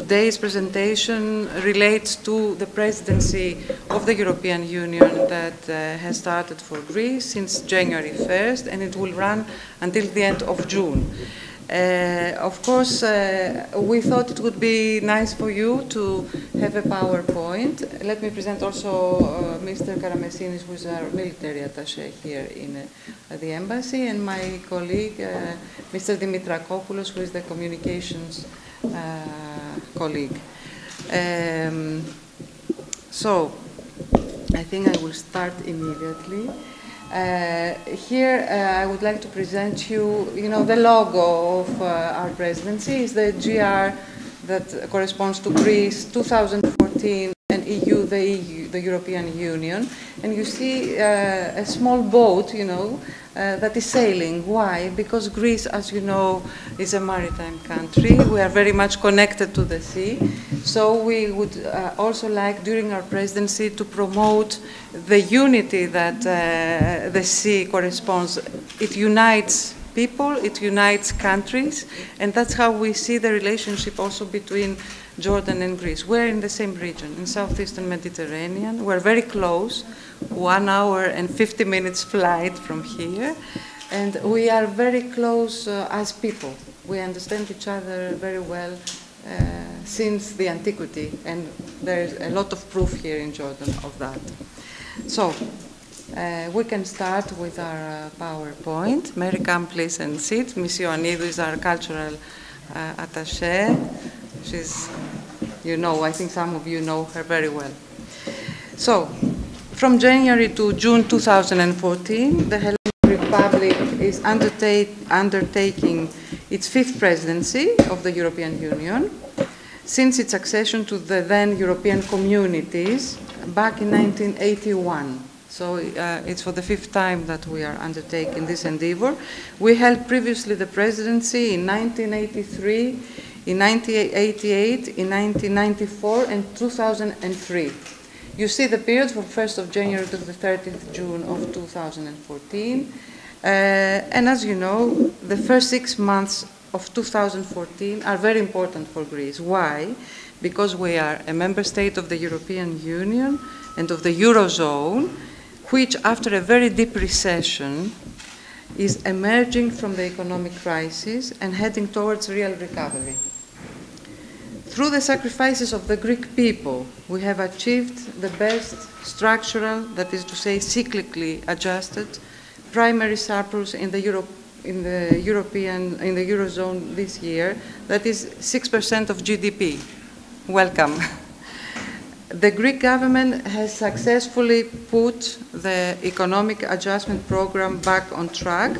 today's presentation relates to the presidency of the European Union that has started for Greece since January 1st, and it will run until the end of June. Of course, we thought it would be nice for you to have a PowerPoint. Let me present also Mr. Karamessinis, who is our military attaché here in the embassy, and my colleague, Mr. Dimitrakopoulos, who is the communications colleague. So, I think I will start immediately. Here I would like to present you, the logo of our presidency is the GR that corresponds to Greece 2014 and EU, the European Union. And you see a small boat, that is sailing. Why? Because Greece, as you know, is a maritime country. We are very much connected to the sea. So we would also like, during our presidency, to promote the unity that the sea corresponds. It unites people, it unites countries, and that's how we see the relationship also between Jordan and Greece. We're in the same region, in southeastern Mediterranean. We're very close, 1 hour and 50 minutes flight from here, and we are very close as people. We understand each other very well since the antiquity, and there's a lot of proof here in Jordan of that. So, we can start with our PowerPoint. Mary, come please and sit. Ms. Ioannidou is our cultural attaché. She's, I think some of you know her very well. So, from January to June 2014, the Hellenic Republic is undertaking its 5th presidency of the European Union since its accession to the then European communities back in 1981. So it's for the 5th time that we are undertaking this endeavor. We held previously the presidency in 1983, in 1988, in 1994, and 2003. You see the period from 1st of January to the 30th June of 2014. And as you know, the first 6 months of 2014 are very important for Greece. Why? Because we are a member state of the European Union and of the Eurozone, which after a very deep recession is emerging from the economic crisis and heading towards real recovery. Through the sacrifices of the Greek people, we have achieved the best structural, that is to say cyclically adjusted, primary surplus in the Eurozone this year, that is 6% of GDP. Welcome. The Greek government has successfully put the economic adjustment program back on track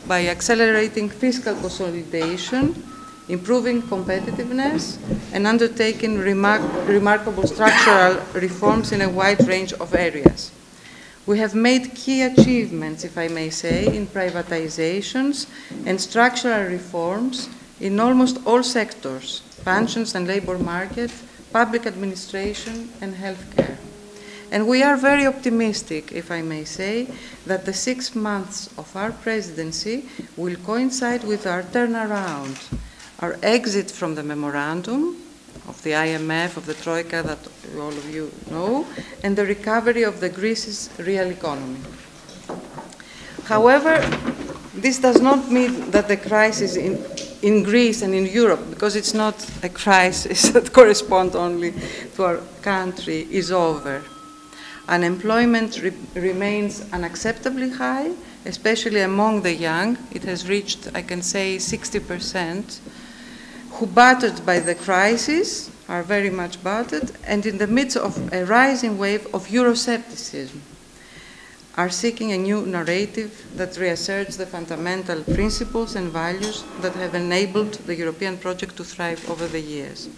by accelerating fiscal consolidation, improving competitiveness, and undertaking remarkable structural reforms in a wide range of areas. We have made key achievements, if I may say, in privatizations and structural reforms in almost all sectors, pensions and labor market, public administration, and healthcare. And we are very optimistic, if I may say, that the 6 months of our presidency will coincide with our turnaround, our exit from the memorandum of the IMF, of the Troika that all of you know, and the recovery of the Greece's real economy. However, this does not mean that the crisis in Greece and in Europe, because it's not a crisis that corresponds only to our country, is over. Unemployment remains unacceptably high, especially among the young. It has reached, I can say, 60%, who, battered by the crisis, are very much battered, and in the midst of a rising wave of Euroscepticism, are seeking a new narrative that reasserts the fundamental principles and values that have enabled the European project to thrive over the years.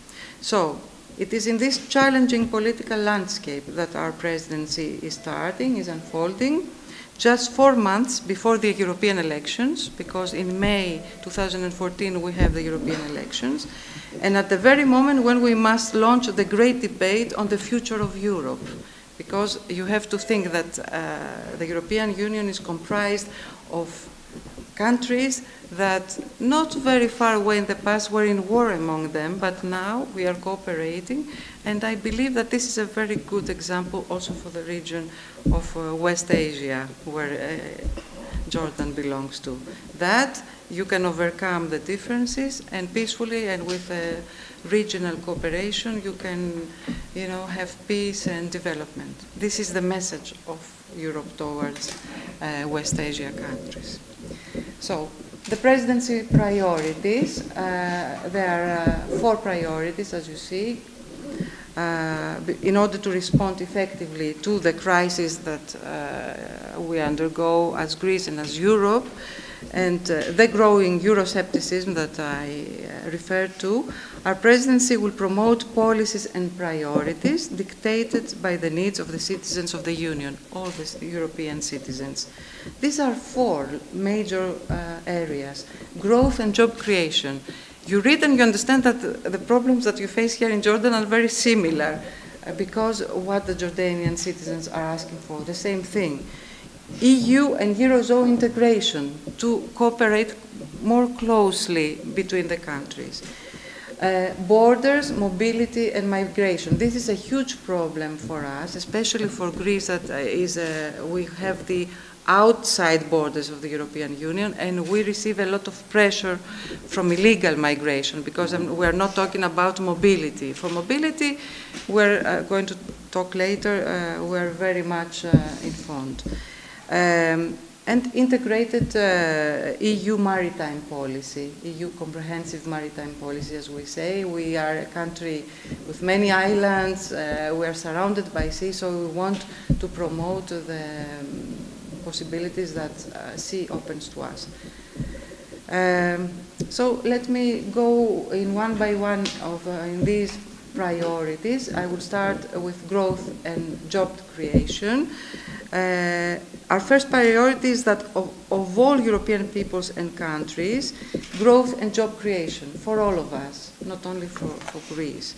So, it is in this challenging political landscape that our presidency is starting, is unfolding, just 4 months before the European elections, because in May 2014 we have the European elections, and at the very moment when we must launch the great debate on the future of Europe. Because you have to think that the European Union is comprised of countries that not very far away in the past were in war among them, but now we are cooperating. And I believe that this is a very good example also for the region of West Asia, where Jordan belongs to. That you can overcome the differences, and peacefully and with regional cooperation you can, have peace and development. This is the message of Europe towards West Asia countries. So the presidency priorities, there are 4 priorities, as you see, in order to respond effectively to the crisis that we undergo as Greece and as Europe, and the growing Euroscepticism that I referred to. Our presidency will promote policies and priorities dictated by the needs of the citizens of the Union, all the European citizens. These are 4 major areas: growth and job creation. You read and you understand that the problems that you face here in Jordan are very similar, because what the Jordanian citizens are asking for, the same thing. EU and Eurozone integration, to cooperate more closely between the countries. Borders, mobility and migration. This is a huge problem for us, especially for Greece, that we have the outside borders of the European Union, and we receive a lot of pressure from illegal migration, because we're not talking about mobility. For mobility, we're going to talk later, we're very much informed. And integrated EU maritime policy, EU comprehensive maritime policy, as we say. We are a country with many islands, we are surrounded by sea, so we want to promote the possibilities that sea opens to us. So let me go in one by one of in these priorities. I will start with growth and job creation. Our first priority is that of all European peoples and countries, growth and job creation for all of us, not only for Greece.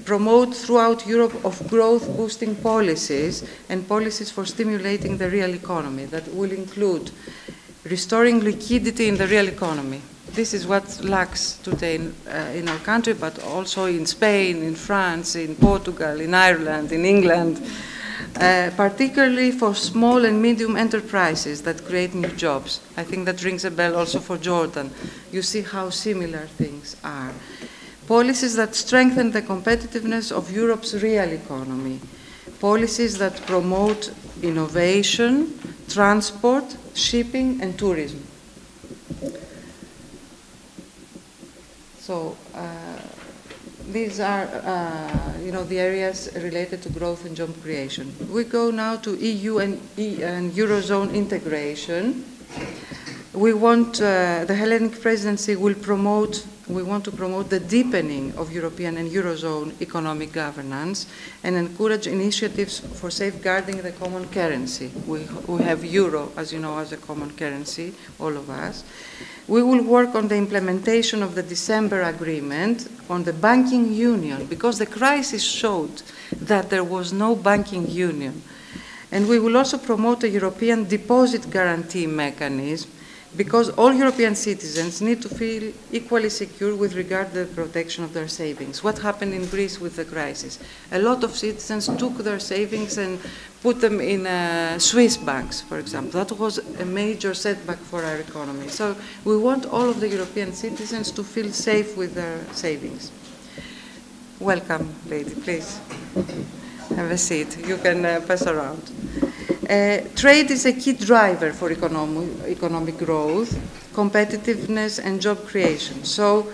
Promote throughout Europe of growth-boosting policies and policies for stimulating the real economy that will include restoring liquidity in the real economy. This is what lacks today in our country, but also in Spain, in France, in Portugal, in Ireland, in England. Particularly for small and medium enterprises that create new jobs. I think that rings a bell also for Jordan. You see how similar things are. Policies that strengthen the competitiveness of Europe's real economy. Policies that promote innovation, transport, shipping, and tourism. So, these are, the areas related to growth and job creation. We go now to EU and Eurozone integration. We want, the Hellenic presidency will we want to promote the deepening of European and Eurozone economic governance and encourage initiatives for safeguarding the common currency. We have euro, as you know, as a common currency, all of us. We will work on the implementation of the December agreement on the banking union, because the crisis showed that there was no banking union. And we will also promote a European deposit guarantee mechanism, because all European citizens need to feel equally secure with regard to the protection of their savings. What happened in Greece with the crisis? A lot of citizens took their savings and put them in Swiss banks, for example. That was a major setback for our economy. So we want all of the European citizens to feel safe with their savings. Welcome, lady, please. Have a seat. You can pass around. Trade is a key driver for economic growth, competitiveness, and job creation. So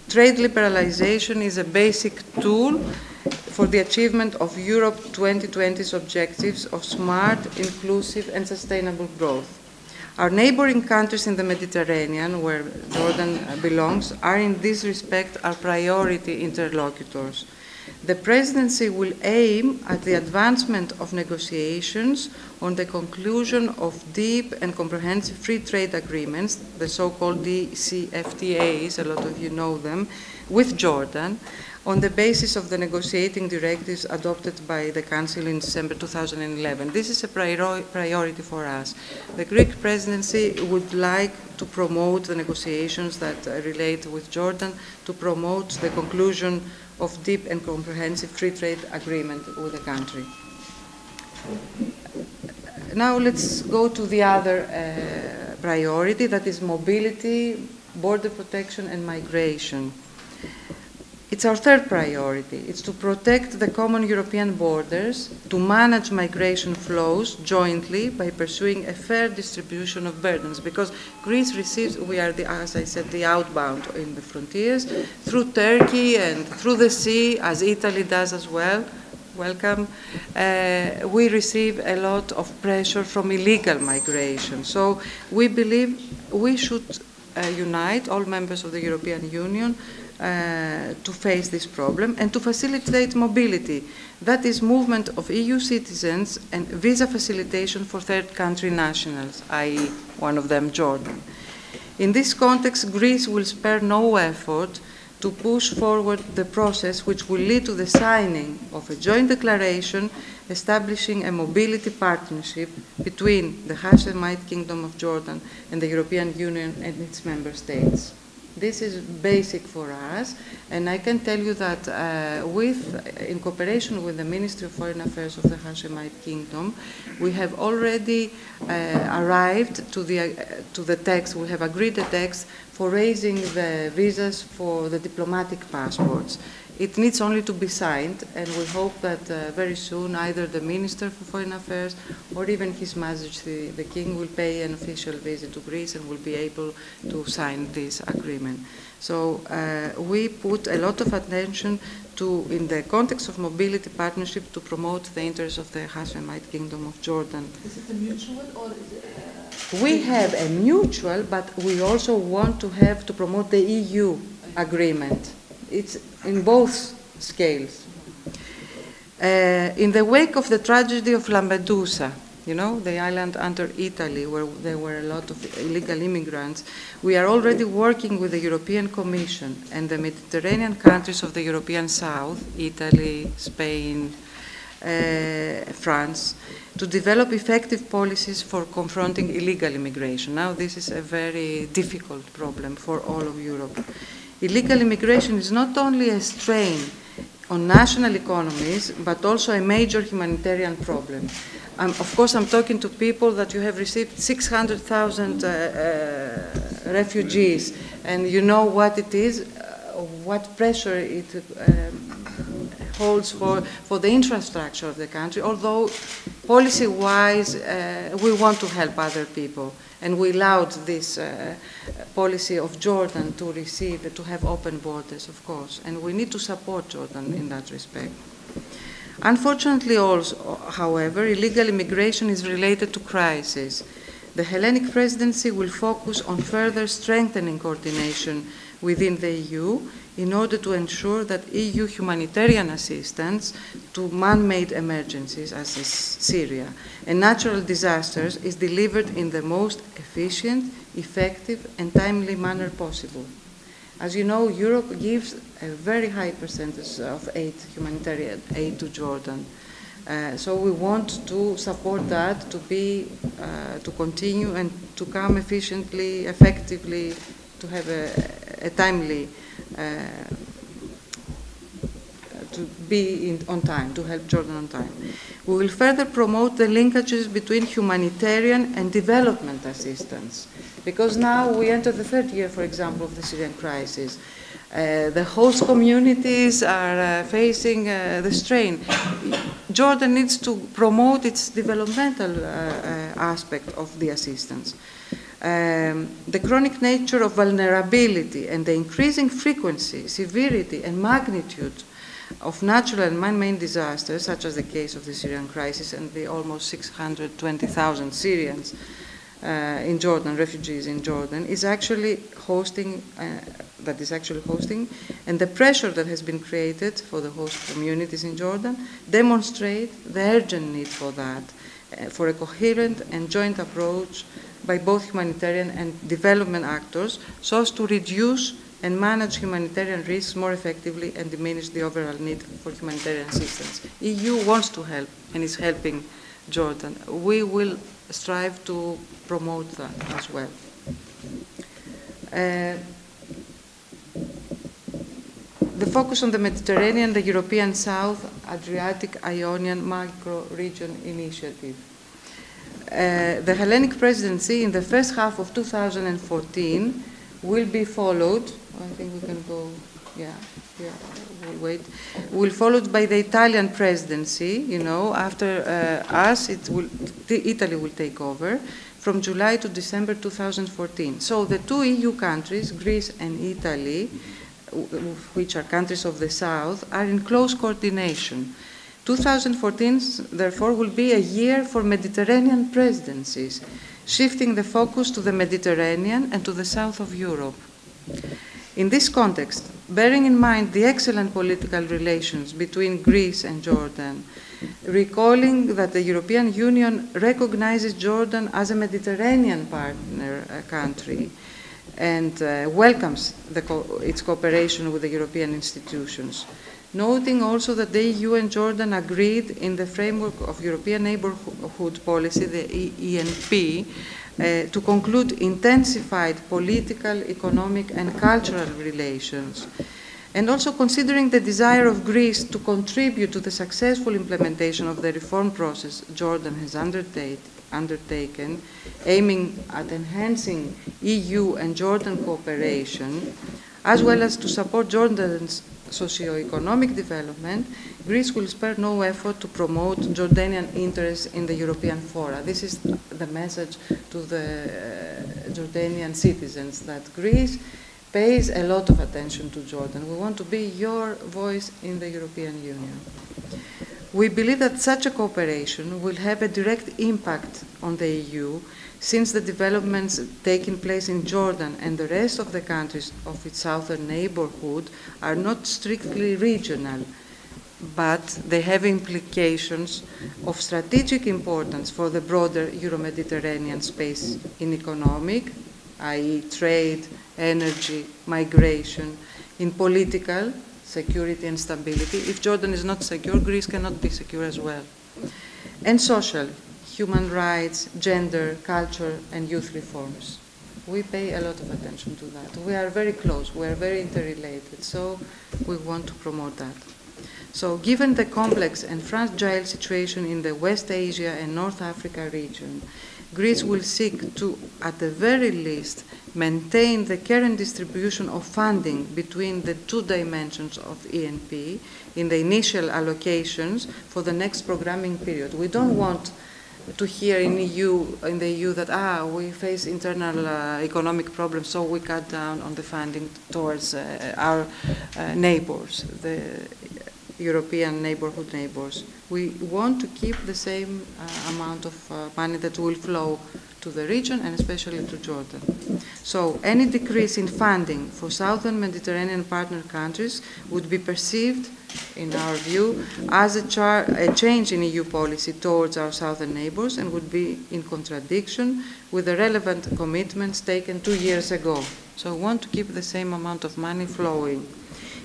trade liberalization is a basic tool for the achievement of Europe 2020's objectives of smart, inclusive, and sustainable growth. Our neighboring countries in the Mediterranean, where Jordan belongs, are in this respect our priority interlocutors. The presidency will aim at the advancement of negotiations on the conclusion of deep and comprehensive free trade agreements, the so-called DCFTAs, a lot of you know them, with Jordan, on the basis of the negotiating directives adopted by the Council in December 2011. This is a priority for us. The Greek presidency would like to promote the negotiations that relate with Jordan, to promote the conclusion of deep and comprehensive free trade agreement with the country. Now let's go to the other priority, that is mobility, border protection and migration. It's our third priority. It's to protect the common European borders, to manage migration flows jointly by pursuing a fair distribution of burdens, because Greece receives, we are, as I said, the outbound in the frontiers, through Turkey and through the sea, as Italy does as well. Welcome. We receive a lot of pressure from illegal migration. So we believe we should unite, all members of the European Union, to face this problem and to facilitate mobility. That is movement of EU citizens and visa facilitation for third country nationals, i.e. one of them Jordan. In this context, Greece will spare no effort to push forward the process which will lead to the signing of a joint declaration establishing a mobility partnership between the Hashemite Kingdom of Jordan and the European Union and its member states. This is basic for us, and I can tell you that in cooperation with the Ministry of Foreign Affairs of the Hashemite Kingdom, we have already arrived to the text. We have agreed the text for raising the visas for the diplomatic passports. It needs only to be signed, and we hope that very soon either the Minister for Foreign Affairs or even His Majesty the King will pay an official visit to Greece and will be able to sign this agreement. So we put a lot of attention to, in the context of mobility partnership, to promote the interests of the Hashemite Kingdom of Jordan. Is it a mutual or is it We have a mutual, but we also want to promote the EU agreement. It's in both scales. In the wake of the tragedy of Lampedusa, you know, the island under Italy, where there were a lot of illegal immigrants, we are already working with the European Commission and the Mediterranean countries of the European South, Italy, Spain, France, to develop effective policies for confronting illegal immigration. Now, this is a very difficult problem for all of Europe. Illegal immigration is not only a strain on national economies, but also a major humanitarian problem. Of course, I'm talking to people that you have received 600,000 refugees, and you know what it is, what pressure it holds for the infrastructure of the country, although policy-wise, we want to help other people. And we allowed this policy of Jordan to receive, to have open borders, of course. And we need to support Jordan in that respect. Unfortunately also, however, illegal immigration is related to crisis. The Hellenic presidency will focus on further strengthening coordination within the EU in order to ensure that EU humanitarian assistance to man-made emergencies, as is Syria, and natural disasters is delivered in the most efficient, effective, and timely manner possible. As you know, Europe gives a very high percentage of aid, humanitarian aid to Jordan. So we want to support that to continue and to come efficiently, effectively, to have a timely, to be on time, to help Jordan on time. We will further promote the linkages between humanitarian and development assistance, because now we enter the third year, for example, of the Syrian crisis. The host communities are facing the strain. Jordan needs to promote its developmental aspect of the assistance. The chronic nature of vulnerability and the increasing frequency, severity, and magnitude of natural and man-made disasters, such as the case of the Syrian crisis and the almost 620,000 Syrians in Jordan, refugees in Jordan, is actually hosting, and the pressure that has been created for the host communities in Jordan demonstrate the urgent need for that, for a coherent and joint approach by both humanitarian and development actors, so as to reduce and manage humanitarian risks more effectively and diminish the overall need for humanitarian assistance. EU wants to help and is helping Jordan. We will strive to promote that as well. The focus on the Mediterranean, the European South, Adriatic, Ionian Micro-Region Initiative. The Hellenic presidency in the first half of 2014 will be followed, I think we can go, we'll wait, will followed by the Italian presidency, you know, after us, Italy will take over from July to December 2014. So the two EU countries, Greece and Italy, which are countries of the South, are in close coordination. 2014, therefore, will be a year for Mediterranean presidencies, shifting the focus to the Mediterranean and to the south of Europe. In this context, bearing in mind the excellent political relations between Greece and Jordan, recalling that the European Union recognizes Jordan as a Mediterranean partner country and welcomes its cooperation with the European institutions, noting also that the EU and Jordan agreed in the framework of European Neighbourhood Policy, the ENP, to conclude intensified political, economic and cultural relations. And also considering the desire of Greece to contribute to the successful implementation of the reform process Jordan has undertaken, aiming at enhancing EU and Jordan cooperation, as well as to support Jordan's socio-economic development, Greece will spare no effort to promote Jordanian interests in the European fora. This is the message to the Jordanian citizens, that Greece pays a lot of attention to Jordan. We want to be your voice in the European Union. We believe that such a cooperation will have a direct impact on the EU, since the developments taking place in Jordan and the rest of the countries of its southern neighborhood are not strictly regional, but they have implications of strategic importance for the broader Euro-Mediterranean space in economic, i.e. trade, energy, migration, in political, security and stability. If Jordan is not secure, Greece cannot be secure as well. And social, human rights, gender, culture, and youth reforms. We pay a lot of attention to that. We are very close, we are very interrelated, so we want to promote that. So given the complex and fragile situation in the West Asia and North Africa region, Greece will seek to, at the very least, maintain the current distribution of funding between the two dimensions of ENP in the initial allocations for the next programming period. We don't want to hear in the EU that we face internal economic problems, so we cut down on the funding towards our neighbors, the European neighborhood neighbors. We want to keep the same amount of money that will flow to the region and especially to Jordan. So any decrease in funding for southern Mediterranean partner countries would be perceived, in our view, as a change in EU policy towards our southern neighbors and would be in contradiction with the relevant commitments taken 2 years ago. So we want to keep the same amount of money flowing.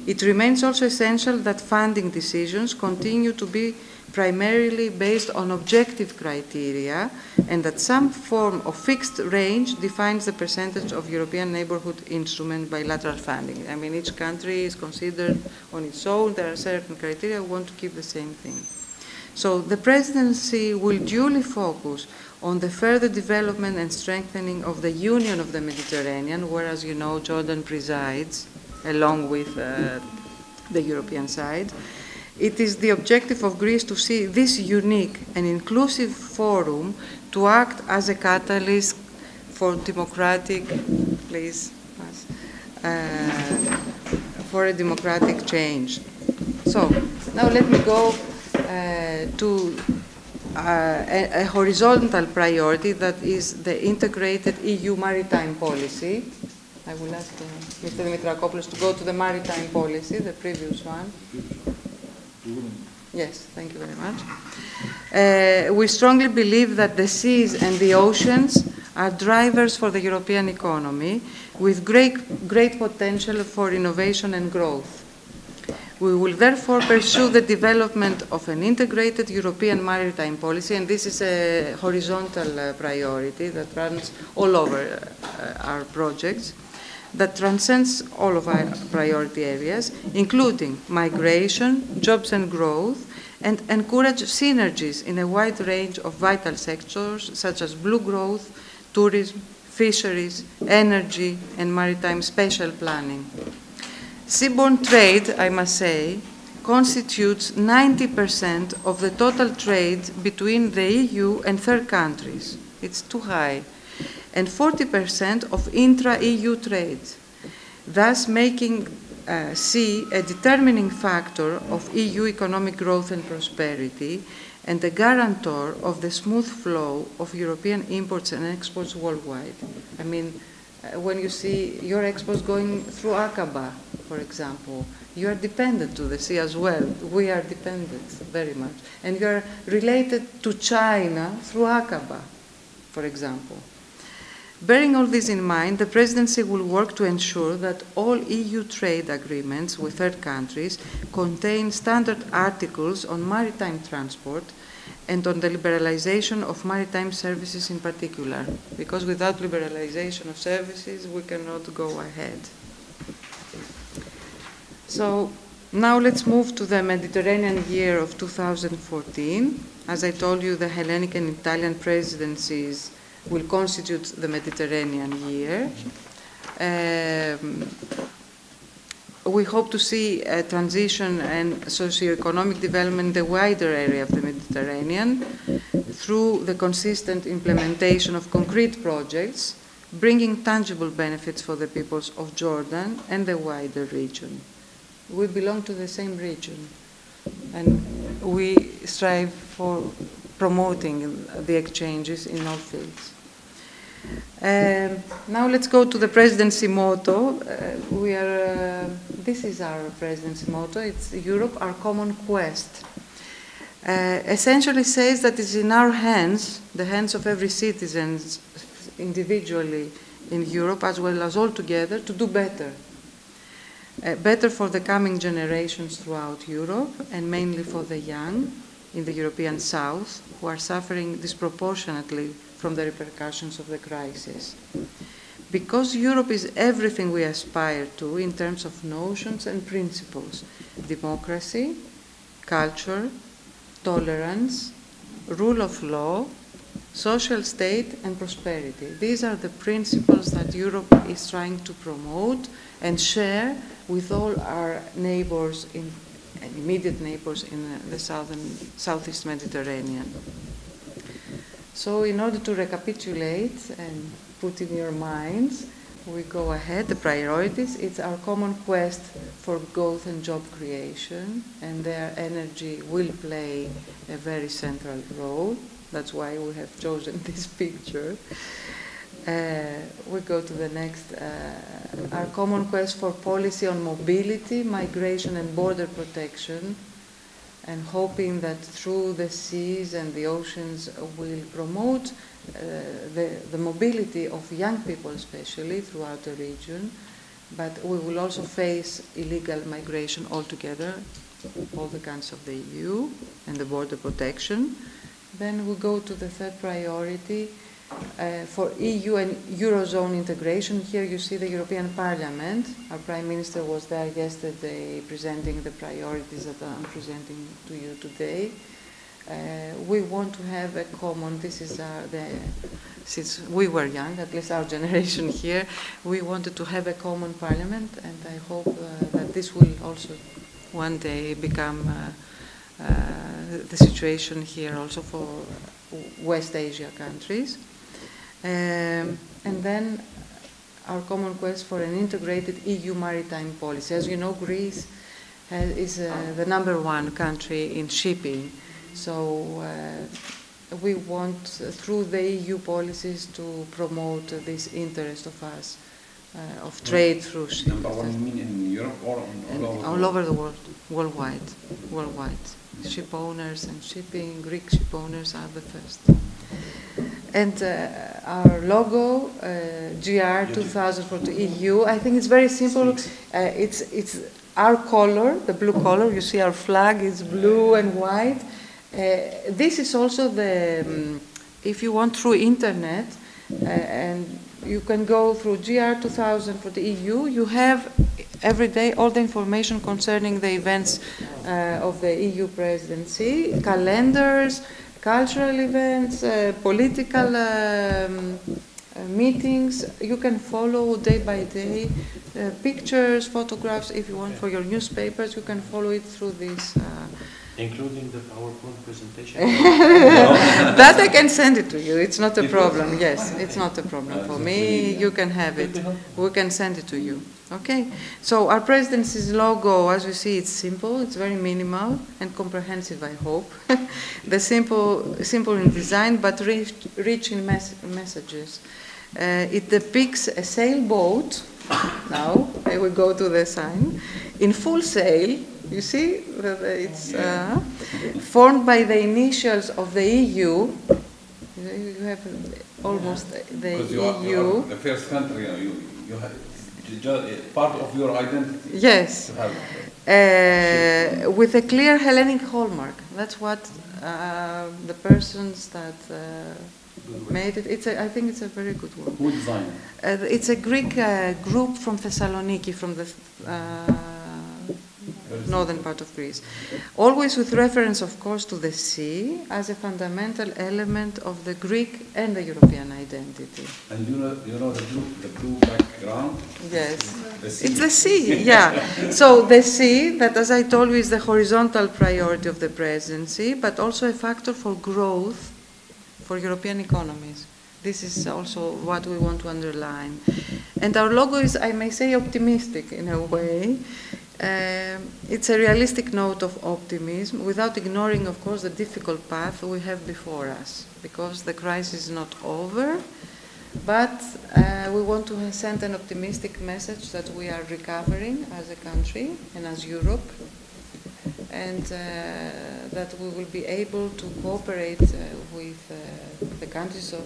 It remains also essential that funding decisions continue to be primarily based on objective criteria and that some form of fixed range defines the percentage of European Neighbourhood Instrument bilateral funding. I mean, each country is considered on its own. There are certain criteria. We want to keep the same thing. So the presidency will duly focus on the further development and strengthening of the Union of the Mediterranean, where, as you know, Jordan presides, along with the European side. It is the objective of Greece to see this unique and inclusive forum to act as a catalyst for democratic, for a democratic change. So now let me go to a horizontal priority, that is the integrated EU maritime policy. I will ask Mr. Dimitrakopoulos to go to the maritime policy, the previous one. Yes, thank you very much. We strongly believe that the seas and the oceans are drivers for the European economy with great potential for innovation and growth. We will therefore pursue the development of an integrated European maritime policy, and this is a horizontal priority that runs all over our projects, that transcends all of our priority areas, including migration, jobs and growth, and encourage synergies in a wide range of vital sectors such as blue growth, tourism, fisheries, energy, and maritime spatial planning. Seaborne trade, I must say, constitutes 90% of the total trade between the EU and third countries. It's too high. And 40% of intra-EU trade, thus making sea a determining factor of EU economic growth and prosperity and a guarantor of the smooth flow of European imports and exports worldwide. I mean, when you see your exports going through Aqaba, for example, you are dependent to the sea as well. We are dependent very much. And you are related to China through Aqaba, for example. Bearing all this in mind, the Presidency will work to ensure that all EU trade agreements with third countries contain standard articles on maritime transport and on the liberalization of maritime services in particular, because without liberalization of services, we cannot go ahead. So now let's move to the Mediterranean year of 2014. As I told you, the Hellenic and Italian presidencies will constitute the Mediterranean year. We hope to see a transition and socio-economic development in the wider area of the Mediterranean through the consistent implementation of concrete projects, bringing tangible benefits for the peoples of Jordan and the wider region. We belong to the same region, and we strive for promoting the exchanges in all fields. Now let's go to the presidency motto. This is our presidency motto. It's Europe, our common quest. Essentially says that it's in our hands, the hands of every citizen individually in Europe as well as all together, to do better. Better for the coming generations throughout Europe, and mainly for the young in the European South, who are suffering disproportionately from the repercussions of the crisis. Because Europe is everything we aspire to in terms of notions and principles: democracy, culture, tolerance, rule of law, social state, and prosperity. These are the principles that Europe is trying to promote and share with all our neighbors and immediate neighbors in the southeast Mediterranean. So in order to recapitulate and put in your minds, we go ahead, the priorities. It's our common quest for growth and job creation, and their energy will play a very central role. That's why we have chosen this picture. We go to the next. Our common quest for policy on mobility, migration, and border protection, and hoping that through the seas and the oceans will promote the mobility of young people, especially throughout the region. But we will also face illegal migration altogether, all the countries of the EU, and the border protection. Then we go to the third priority for EU and Eurozone integration. Here you see the European Parliament. Our Prime Minister was there yesterday presenting the priorities that I'm presenting to you today. We want to have a common, since we were young, at least our generation here, we wanted to have a common parliament, and I hope that this will also one day become the situation here also for West Asia countries. And then our common quest for an integrated EU maritime policy. As you know, Greece is the #1 country in shipping. So we want, through the EU policies, to promote this interest of us, of trade through shipping. #1, you mean in Europe or all over the world, worldwide. Ship owners and shipping, Greek ship owners are the first. And our logo, GR 2000 for the EU. I think it's very simple. It's our color, the blue color. You see our flag is blue and white. This is also the, if you want through internet, and you can go through GR 2000 for the EU, you have every day all the information concerning the events of the EU presidency, calendars, cultural events, political meetings. You can follow day by day, pictures, photographs. If you want for your newspapers, you can follow it through this. Including the PowerPoint presentation? That I can send it to you. It's not a problem. Yes, it's not a problem for me. You can have it. We can send it to you. Okay. So our presidency's logo, as you see, it's simple. It's very minimal and comprehensive, I hope. The simple in design, but rich in messages. It depicts a sailboat. Now, I will go to the sign. In full sail. You see, it's formed by the initials of the EU. You have almost the EU. You are the first country, you have part of your identity. Yes. With a clear Hellenic hallmark. That's what the persons that made it. I think it's a very good work. Who designed it? It's a Greek group from Thessaloniki, from the northern part of Greece. Always with reference, of course, to the sea as a fundamental element of the Greek and the European identity. And you know the blue background? Yes. The sea. It's the sea, yeah. So the sea, that as I told you is the horizontal priority of the presidency, but also a factor for growth for European economies. This is also what we want to underline. And our logo is, I may say, optimistic in a way. It's a realistic note of optimism without ignoring, of course, the difficult path we have before us, because the crisis is not over, but we want to send an optimistic message that we are recovering as a country and as Europe, and that we will be able to cooperate with the countries of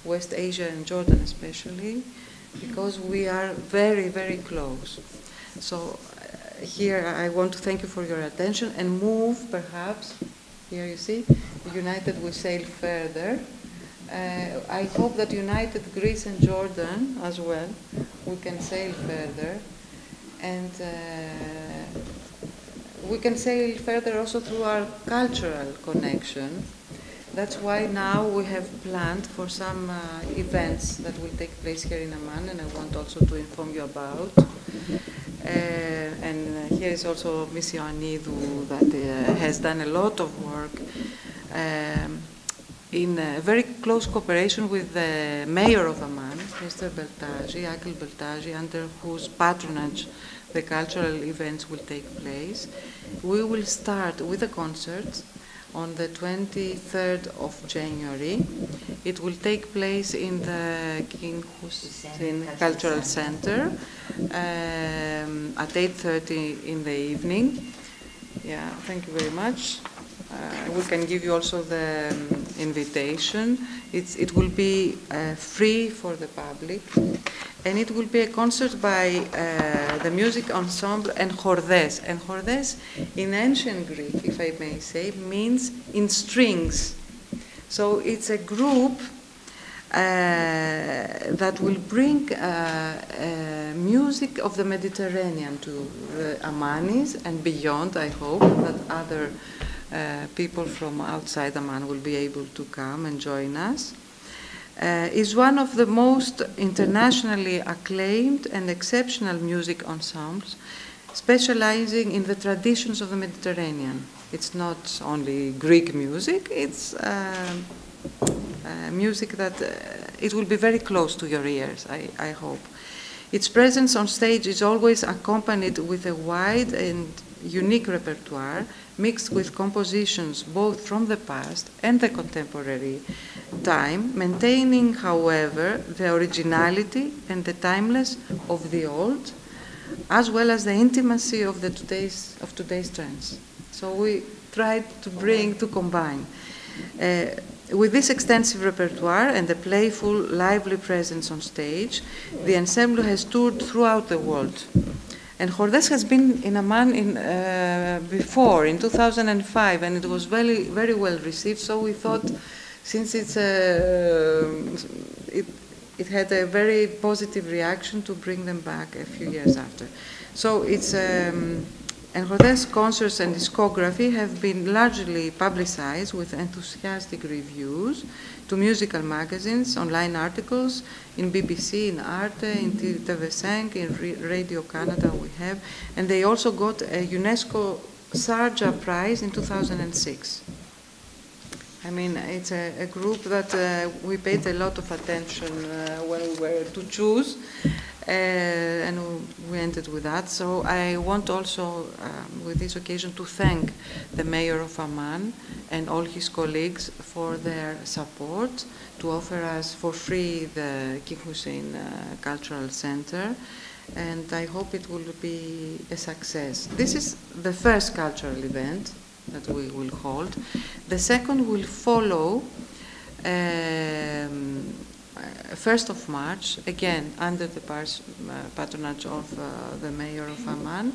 West Asia and Jordan especially, because we are very, very close. So here I want to thank you for your attention and move, perhaps, here you see, united we sail further. I hope that united Greece and Jordan as well, we can sail further. And we can sail further also through our cultural connection. That's why now we have planned for some events that will take place here in Amman, and I want also to inform you about. And here is also Ms. Ioannidou that has done a lot of work in very close cooperation with the mayor of Amman, Mr. Beltaji, Akil Beltaji, under whose patronage the cultural events will take place. We will start with a concert on the 23rd of January. It will take place in the King Hussein Cultural Center at 8:30 in the evening. Yeah, thank you very much. We can give you also the invitation. It will be free for the public, and it will be a concert by the music ensemble Enchordes. Enchordes in ancient Greek, if I may say, means in strings. So it's a group that will bring music of the Mediterranean to the Ammanis and beyond. I hope that other people from outside Amman will be able to come and join us. Is one of the most internationally acclaimed and exceptional music ensembles, specializing in the traditions of the Mediterranean. It's not only Greek music, it's music that it will be very close to your ears, I hope. Its presence on stage is always accompanied with a wide and unique repertoire, mixed with compositions both from the past and the contemporary time, maintaining, however, the originality and the timeless of the old, as well as the intimacy of today's trends. So we tried to combine. With this extensive repertoire and a playful, lively presence on stage, the ensemble has toured throughout the world. And Jordes has been in Amman before, in 2005, and it was very, very well received. So we thought, since it had a very positive reaction, to bring them back a few years after. So it's, and Jordes' concerts and discography have been largely publicized with enthusiastic reviews to musical magazines, online articles, in BBC, in Arte, in TV5, in Radio Canada we have, and they also got a UNESCO Sarja Prize in 2006. I mean, it's a group that we paid a lot of attention when we were to choose, and we ended with that. So I want also, with this occasion, to thank the mayor of Amman and all his colleagues for their support to offer us for free the King Hussein Cultural Center, and I hope it will be a success. This is the first cultural event that we will hold. The second will follow 1st of March, again under the patronage of the mayor of Amman.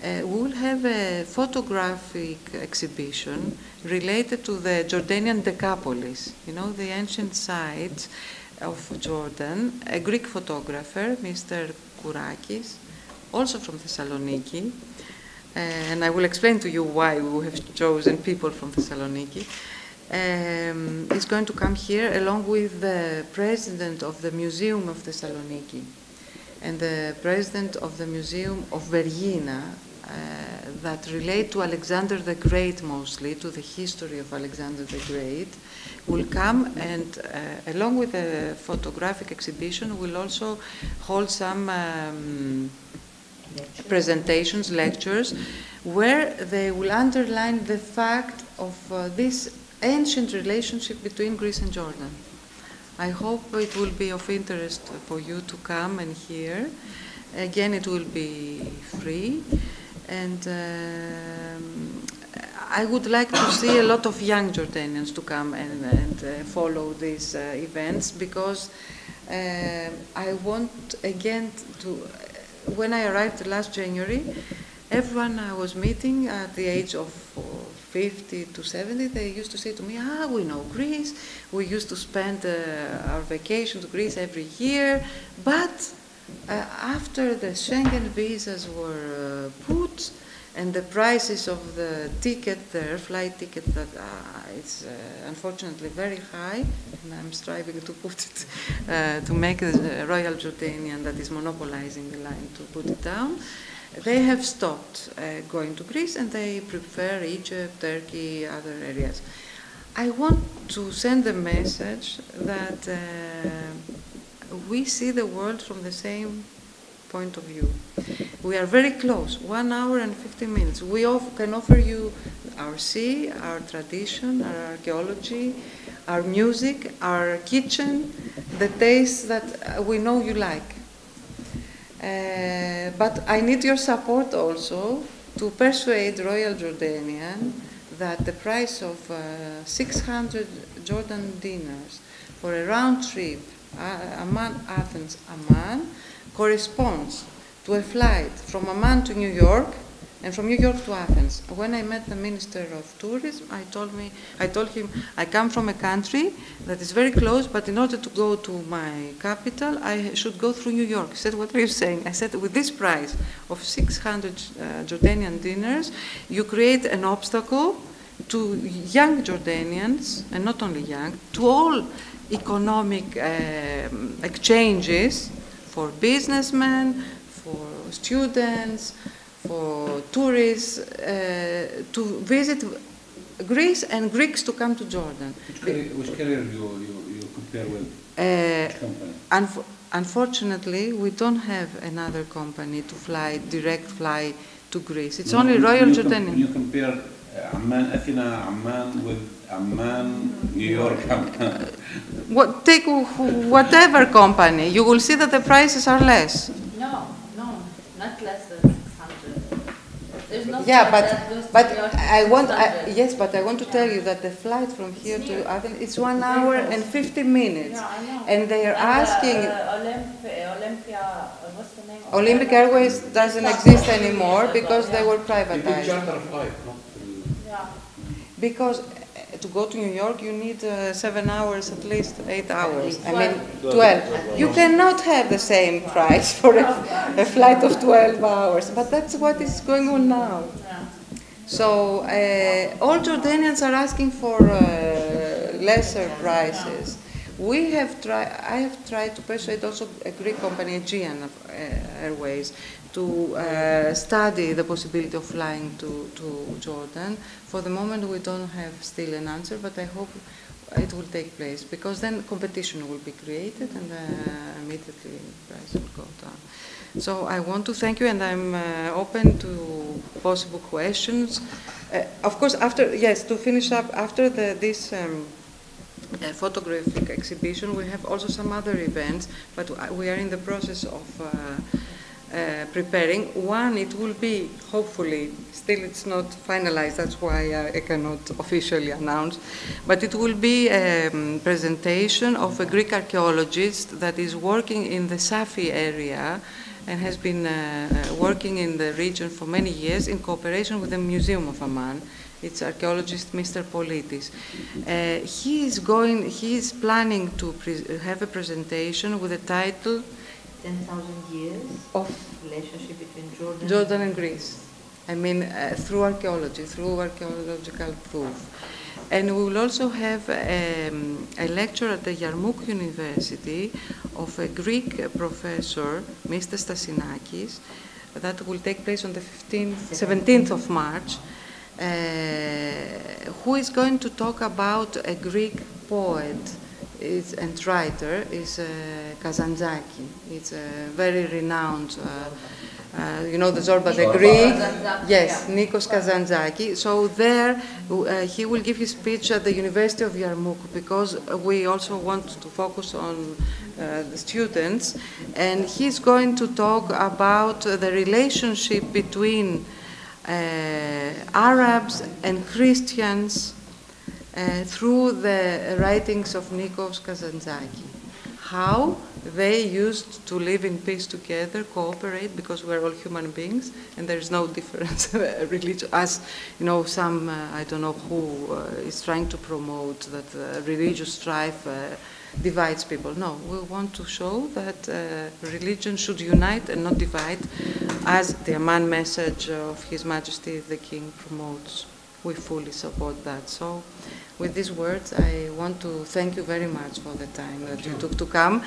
We will have a photographic exhibition related to the Jordanian Decapolis, you know, the ancient site of Jordan. A Greek photographer, Mr. Kourakis, also from Thessaloniki, and I will explain to you why we have chosen people from Thessaloniki, is going to come here along with the president of the Museum of Thessaloniki and the president of the Museum of Vergina, that relate to Alexander the Great mostly, to the history of Alexander the Great, will come, and along with the photographic exhibition will also hold some presentations, lectures, where they will underline the fact of this ancient relationship between Greece and Jordan. I hope it will be of interest for you to come and hear. Again, it will be free, and I would like to see a lot of young Jordanians to come and follow these events, because I want again to, when I arrived last January, everyone I was meeting at the age of 50 to 70, they used to say to me, we know Greece, we used to spend our vacation to Greece every year, but after the Schengen visas were put and the prices of the ticket, the flight ticket, that it's unfortunately very high, and I'm striving to put it, to make the Royal Jordanian that is monopolizing the line to put it down. They have stopped going to Greece, and they prefer Egypt, Turkey, other areas. I want to send a message that we see the world from the same point of view. We are very close, 1 hour and 50 minutes. We can offer you our sea, our tradition, our archaeology, our music, our kitchen, the tastes that we know you like. But I need your support also to persuade Royal Jordanian that the price of 600 Jordan dinars for a round trip, Amman, Athens, Amman, corresponds to a flight from Amman to New York and from New York to Athens. When I met the Minister of Tourism, I told him, I come from a country that is very close, but in order to go to my capital, I should go through New York. He said, what are you saying? I said, with this price of 600 Jordanian dinars, you create an obstacle to young Jordanians, and not only young, to all economic exchanges for businessmen, for students, for tourists, to visit Greece, and Greeks to come to Jordan. Which carrier you compare with? Which company? Unfortunately, we don't have another company to fly, direct fly to Greece. It's only Royal Jordanian. You compare Amman, Athena, Amman with Amman, New York, Amman. Take whatever company, you will see that the prices are less. No, not less than 600. There's not Yeah, like that, those but two are I want, standard. yes, but I want to tell you that the flight from here to Athens is 1 hour and 50 minutes. Yeah, I know. And they are asking, Olympia, what's the name? Olympic Airways doesn't exist anymore because they were You can privatized. charter a flight, not Yeah. Because to go to New York, you need 7 hours, at least 8 hours. I mean, 12. 12. You cannot have the same price for a flight of 12 hours, but that's what is going on now. Yeah. So all Jordanians are asking for lesser prices. I have tried to persuade also a Greek company, Aegean Airways, to study the possibility of flying to Jordan. For the moment, we don't have still an answer, but I hope it will take place, because then competition will be created and immediately price will go down. So I want to thank you, and I'm open to possible questions. Of course, to finish up, after this photographic exhibition, we have also some other events, but we are in the process of preparing. One, it will be, hopefully, still it's not finalized, that's why I cannot officially announce, but it will be a presentation of a Greek archaeologist that is working in the Safi area and has been working in the region for many years in cooperation with the Museum of Amman. It's archaeologist Mr. Politis. He is planning to have a presentation with the title 10,000 years of relationship between Jordan and Greece. I mean, through archaeology, through archaeological proof. And we will also have a lecture at the Yarmouk University of a Greek professor, Mr. Stasinakis, that will take place on the 17th of March, who is going to talk about a Greek poet and writer, is Kazantzaki. It's a very renowned, you know the Zorba, the Greek. Yes, Nikos Kazantzaki. So there, he will give his speech at the University of Yarmouk, because we also want to focus on the students. And he's going to talk about the relationship between Arabs and Christians through the writings of Nikos Kazantzaki. How they used to live in peace together, cooperate, because we're all human beings, and there's no difference religion. As you know, some I don't know who is trying to promote that religious strife divides people. No, we want to show that religion should unite and not divide, as the Amman message of His Majesty the King promotes. We fully support that. So with these words, I want to thank you very much for the time that you took to come.